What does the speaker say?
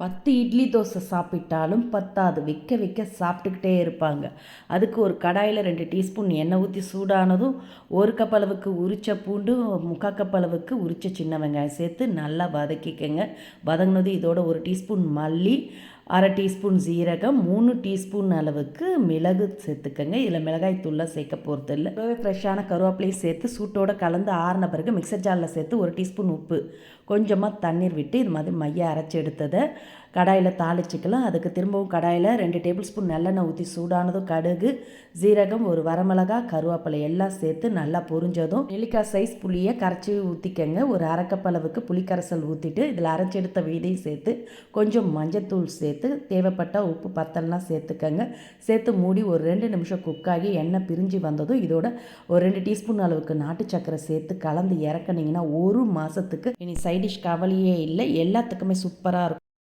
10 இட்லி தோசை சாப்பிட்டாலும் பத்தாது. விக்க விக்க சாப்பிட்டுக்கிட்டே இருப்பாங்க. அதுக்கு ஒரு கடாயில் 2 டீஸ்பூன் எண்ணெய் ஊற்றி சூடானதும் 1 கப் அளவுக்கு உரித்த பூண்டு, 3/4 கப் அளவுக்கு உரித்த சின்ன வெங்காயம் சேர்த்து நல்லா வதக்கிக்கங்க. வதங்கினது இதோட 1 டீஸ்பூன் மல்லி, 1/2 டீஸ்பூன் ஜீரகம், 3 டீஸ்பூன் அளவுக்கு மிளகு சேர்த்துக்கங்க. இதில் மிளகாய் தூள்லாம் சேர்க்க போகிறது இல்லை. ஃப்ரெஷ்ஷான கருவேப்பிலையும் சேர்த்து சூட்டோடு கலந்து ஆறின பிறகு மிக்சர் ஜாரில் சேர்த்து 1 டீஸ்பூன் உப்பு, கொஞ்சமாக தண்ணீர் விட்டு இது மாதிரி மைய அரைச்சி எடுத்ததை கடாயில் தாளிச்சிக்கலாம். அதுக்கு திரும்பவும் கடாயில் 2 டேபிள் ஸ்பூன் நல்லெண்ணெய் ஊற்றி சூடானதும் கடுகு, ஜீரகம், ஒரு வரமிளகா, கருவேப்பிலை எல்லாம் சேர்த்து நல்லா பொரிஞ்சதும் நெல்லிக்காய் சைஸ் புளியை கரைச்சி ஊற்றிக்கங்க. ஒரு 1/2 கப் அளவுக்கு புளிக்கரைசல் ஊற்றிட்டு இதில் அரைச்சி எடுத்த விதையும் சேர்த்து கொஞ்சம் மஞ்சத்தூள் சேர்த்து தேவைப்பட்டால் உப்பு பத்தலாம் சேர்த்துக்கங்க. சேர்த்து மூடி ஒரு 2 நிமிஷம் குக்காகி எண்ணெய் பிரிஞ்சு வந்ததும் இதோட ஒரு 2 டீஸ்பூன் அளவுக்கு நாட்டு சர்க்கரை சேர்த்து கலந்து இறக்குனீங்கன்னா 1 மாதத்துக்கு இனி சைடிஷ் கவலையே இல்லை. எல்லாத்துக்குமே சூப்பராக இருக்கும்.